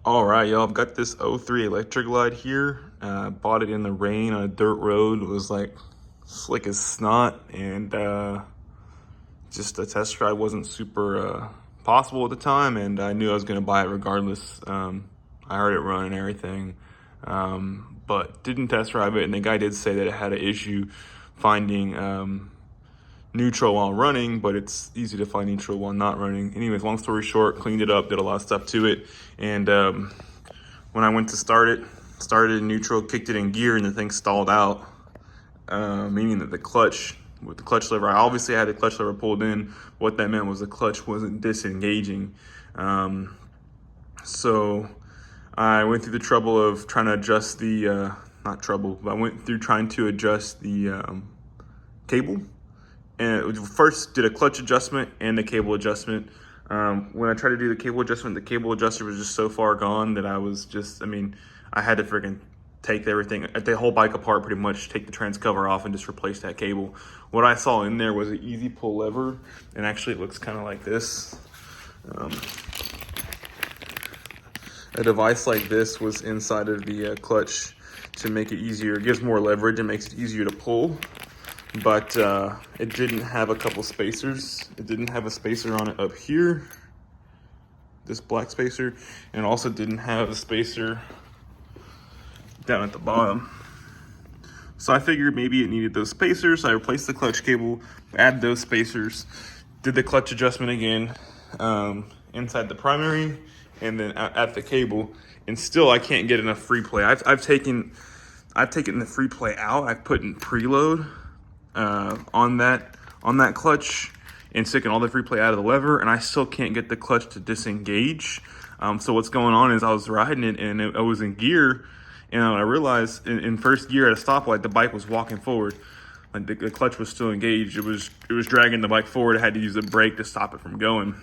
All right, y'all, I've got this '03 Electric Glide here. Bought it in the rain on a dirt road. It was like slick as snot, and just the test drive wasn't super possible at the time, and I knew I was going to buy it regardless. I heard it run and everything, but didn't test drive it, and the guy did say that it had an issue finding neutral while running, but it's easy to find neutral while not running. Anyways, long story short, cleaned it up, did a lot of stuff to it, and when I went to start it, started in neutral, kicked it in gear, and the thing stalled out, meaning that the clutch, with the clutch lever, I obviously had the clutch lever pulled in. What that meant was the clutch wasn't disengaging. So I went through the trouble of trying to adjust the, not trouble, but I went through trying to adjust the cable. And first did a clutch adjustment and the cable adjustment. When I tried to do the cable adjustment, the cable adjuster was just so far gone that I was just, I had to freaking take everything, the whole bike apart pretty much, take the trans cover off and just replace that cable. What I saw in there was an easy pull lever, and actually it looks kind of like this. A device like this was inside of the clutch to make it easier. It gives more leverage and makes it easier to pull. But it didn't have a couple spacers. It didn't have a spacer on it up here, this black spacer, and it also didn't have a spacer down at the bottom. So I figured maybe it needed those spacers. I replaced the clutch cable, added those spacers, did the clutch adjustment again inside the primary, and then at the cable, and still I can't get enough free play. I've taken the free play out. I've put in preload on that clutch and sticking all the free play out of the lever, and I still can't get the clutch to disengage. So what's going on is I was riding it and I was in gear, and I realized in first gear at a stoplight the bike was walking forward, like the clutch was still engaged. It was dragging the bike forward. I had to use the brake to stop it from going.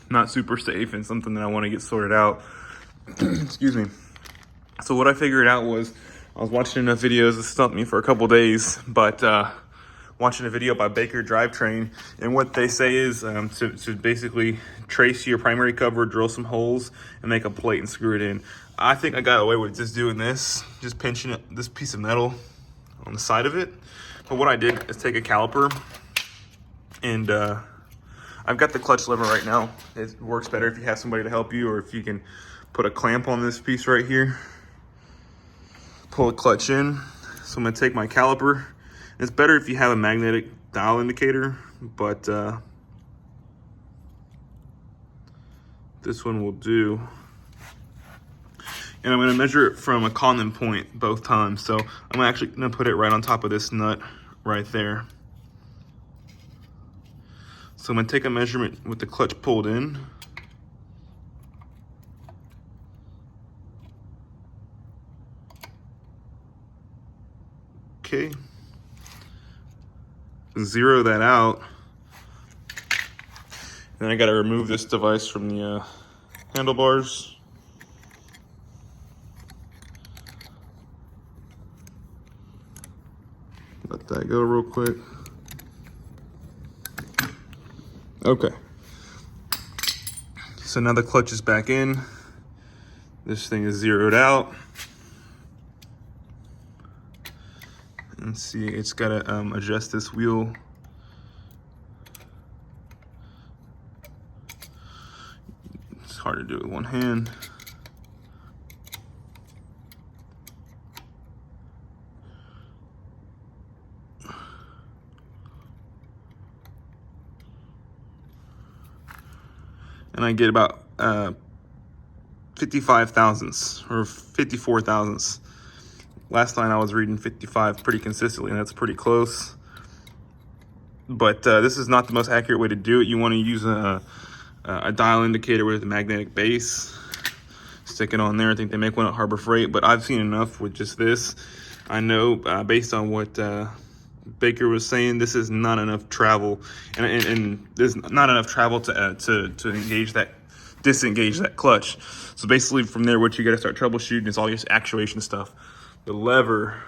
Not super safe and something that I want to get sorted out. Excuse me. So what I figured out was, I was watching enough videos to stump me for a couple days, but watching a video by BAKER Drivetrain, and what they say is to basically trace your primary cover, drill some holes, and make a plate and screw it in. I think I got away with just doing this, just pinching this piece of metal on the side of it. But what I did is take a caliper, and I've got the clutch lever right now. It works better if you have somebody to help you, or if you can put a clamp on this piece right here. Pull the clutch in. So I'm gonna take my caliper. It's better if you have a magnetic dial indicator, but this one will do. And I'm gonna measure it from a common point both times. So I'm actually gonna put it right on top of this nut right there. So I'm gonna take a measurement with the clutch pulled in. Okay, zero that out. Then I gotta remove this device from the handlebars. Let that go real quick. Okay. So now the clutch is back in. This thing is zeroed out. And see, it's gotta adjust this wheel. It's hard to do with one hand. And I get about 55 thousandths or 54 thousandths. Last night I was reading 55 pretty consistently, and that's pretty close. But this is not the most accurate way to do it. You want to use a dial indicator with a magnetic base. Stick it on there. I think they make one at Harbor Freight, but I've seen enough with just this. I know based on what BAKER was saying, this is not enough travel, and there's not enough travel to disengage that clutch. So basically from there, what you got to start troubleshooting is all your actuation stuff. The lever,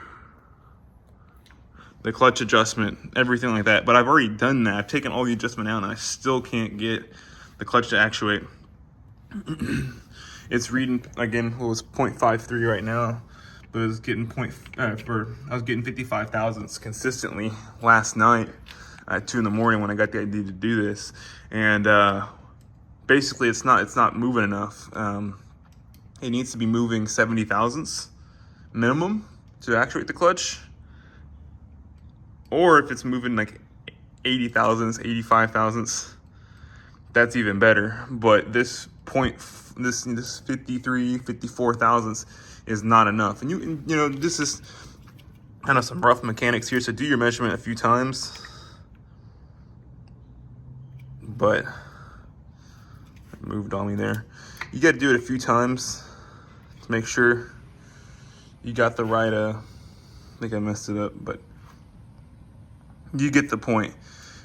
the clutch adjustment, everything like that. But I've already done that. I've taken all the adjustment out, and I still can't get the clutch to actuate. It's reading again. It was 0.53 right now, but it was getting I was getting 55 thousandths consistently last night at 2 in the morning when I got the idea to do this, and basically it's not moving enough. It needs to be moving 70 thousandths minimum to actuate the clutch, or if it's moving like 80 thousandths, 85 thousandths, that's even better. But this 53, 54 thousandths is not enough. And you know, this is kind of some rough mechanics here, so do your measurement a few times. But it moved on me there. You got to do it a few times to make sure you got the right, I think I messed it up, but you get the point.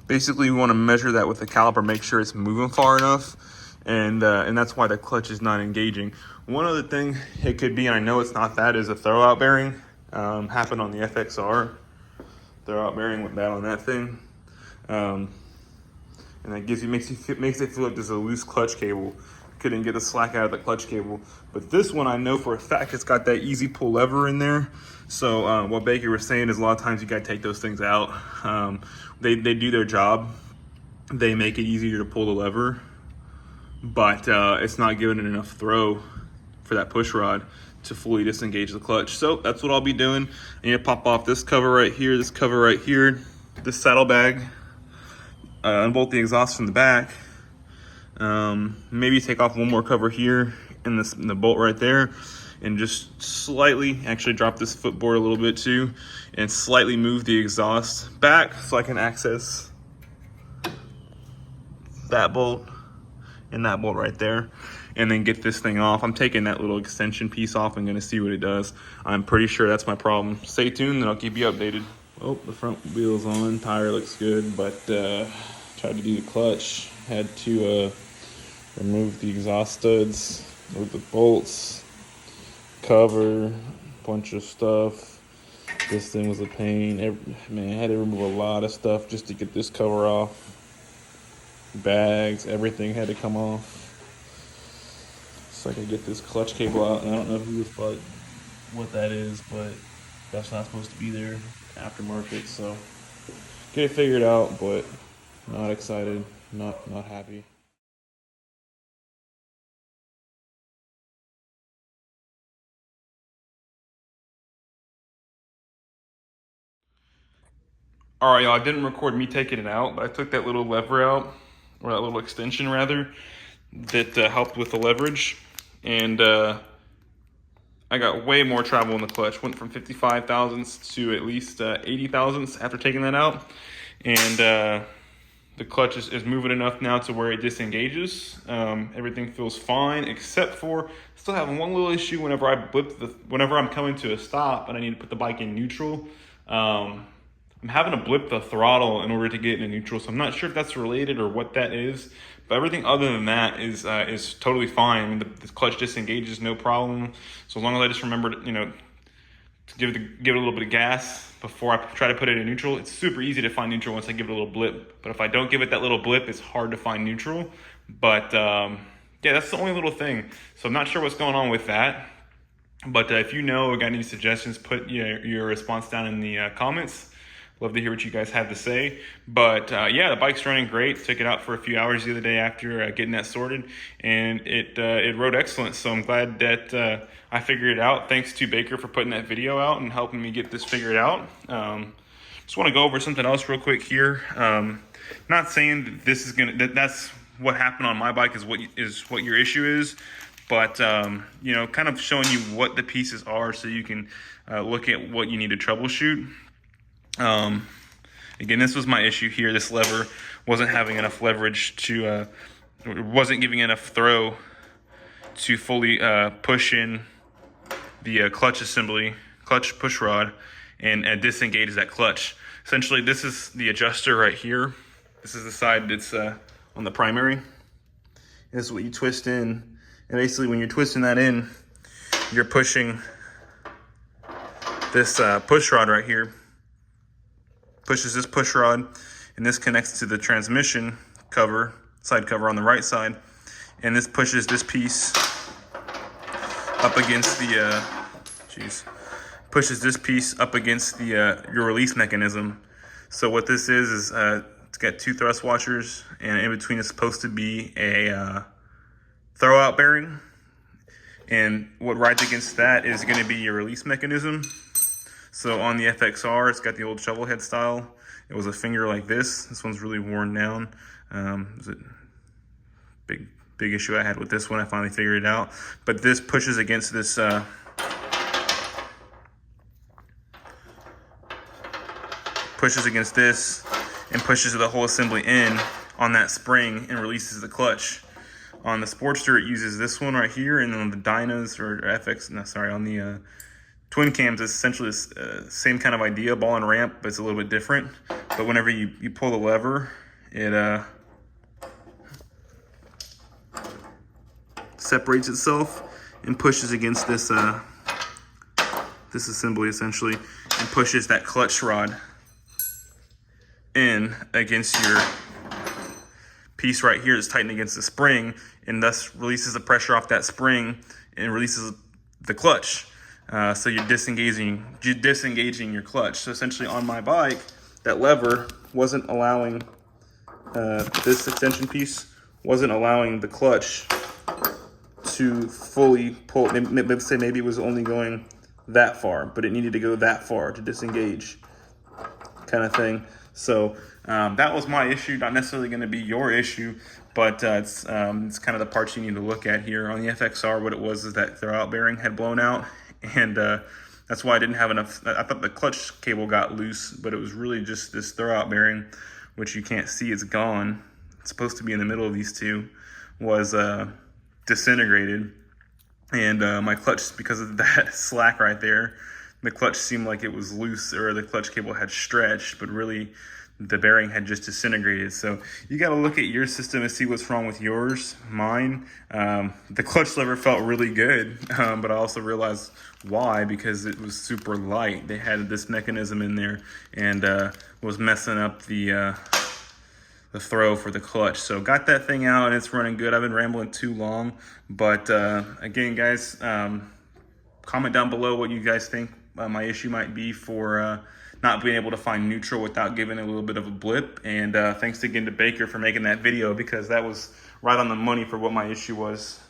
Basically, we want to measure that with the caliper, make sure it's moving far enough, and that's why the clutch is not engaging. One other thing it could be, and I know it's not that, is a throwout bearing. Happened on the FXR. Throwout bearing went bad on that thing, and that makes it feel like there's a loose clutch cable. Couldn't get the slack out of the clutch cable, but this one I know for a fact it's got that easy pull lever in there. So what Baker was saying is a lot of times you got to take those things out. They do their job. They make it easier to pull the lever, but it's not giving it enough throw for that push rod to fully disengage the clutch. So that's what I'll be doing. I need to pop off this cover right here, this cover right here, this saddlebag, unbolt the exhaust from the back. Maybe take off one more cover here in the bolt right there, and just slightly actually drop this footboard a little bit too, and slightly move the exhaust back so I can access that bolt and that bolt right there, and then get this thing off. I'm taking that little extension piece off and gonna see what it does. I'm pretty sure that's my problem. Stay tuned and I'll keep you updated. Oh, the front wheel's on, tire looks good, but tried to do the clutch. Had to remove the exhaust studs, remove the bolts, cover, bunch of stuff. This thing was a pain. Man, I had to remove a lot of stuff just to get this cover off. Bags, everything had to come off so I could get this clutch cable out. And I don't know who the fuck what that is, but that's not supposed to be there. Aftermarket, so get it figured out, but not excited, not happy. All right, y'all, I didn't record me taking it out, but I took that little lever out, or that little extension rather, that helped with the leverage. And I got way more travel in the clutch. Went from 55 thousandths to at least 80 thousandths after taking that out. And the clutch is moving enough now to where it disengages. Everything feels fine, except for still having one little issue whenever whenever I'm coming to a stop and I need to put the bike in neutral. I'm having to blip the throttle in order to get into neutral, so I'm not sure if that's related or what that is. But everything other than that is totally fine. I mean, the clutch disengages no problem. So as long as I just remember to, to give it a little bit of gas before I try to put it in neutral. It's super easy to find neutral once I give it a little blip. But if I don't give it that little blip, it's hard to find neutral. But yeah, that's the only little thing. So I'm not sure what's going on with that. But if you know or got any suggestions, put your response down in the comments. Love to hear what you guys have to say. But yeah, the bike's running great. Took it out for a few hours the other day after getting that sorted, and it rode excellent. So I'm glad that I figured it out. Thanks to Baker for putting that video out and helping me get this figured out. Just want to go over something else real quick here. Not saying that this is that's what happened on my bike is what your issue is, but kind of showing you what the pieces are so you can look at what you need to troubleshoot. Again, this was my issue here. This lever wasn't having enough leverage to, wasn't giving enough throw to fully push in the clutch push rod, and disengage that clutch. Essentially, this is the adjuster right here. This is the side that's on the primary. This is what you twist in, and basically when you're twisting that in, you're pushing this push rod right here. Pushes this push rod, and this connects to the transmission cover, side cover on the right side, and this pushes this piece up against the, pushes this piece up against the your release mechanism. So what this is it's got 2 thrust washers, and in between is supposed to be a throwout bearing. And what rides against that is going to be your release mechanism. So on the FXR, it's got the old shovel head style. It was a finger like this. This one's really worn down. It was a big issue I had with this one. I finally figured it out. But this pushes against this and pushes the whole assembly in on that spring and releases the clutch. On the Sportster, it uses this one right here, and then on the Dynas on the twin cams, it's essentially the same kind of idea, ball and ramp, but it's a little bit different. But whenever you pull the lever, it separates itself and pushes against this this assembly essentially, and pushes that clutch rod in against your piece right here that's tightened against the spring, and thus releases the pressure off that spring and releases the clutch. So you're disengaging your clutch. So essentially on my bike, that lever wasn't allowing, this extension piece wasn't allowing the clutch to fully pull. Maybe it was only going that far, but it needed to go that far to disengage, kind of thing. So that was my issue, not necessarily going to be your issue, but it's kind of the parts you need to look at here. On the FXR, what it was is that throwout bearing had blown out, and that's why I didn't have enough. I thought the clutch cable got loose, but it was really just this throwout bearing, which you can't see, it's gone. It's supposed to be in the middle of these two, was disintegrated. And my clutch, because of that slack right there, the clutch seemed like it was loose, or the clutch cable had stretched, but really the bearing had just disintegrated. So you got to look at your system and see what's wrong with yours. Mine, the clutch lever felt really good, but I also realized why, because it was super light. They had this mechanism in there and was messing up the throw for the clutch. So got that thing out and it's running good. I've been rambling too long, but again, guys, comment down below what you guys think my issue might be for not being able to find neutral without giving a little bit of a blip. And thanks again to Baker for making that video, because that was right on the money for what my issue was.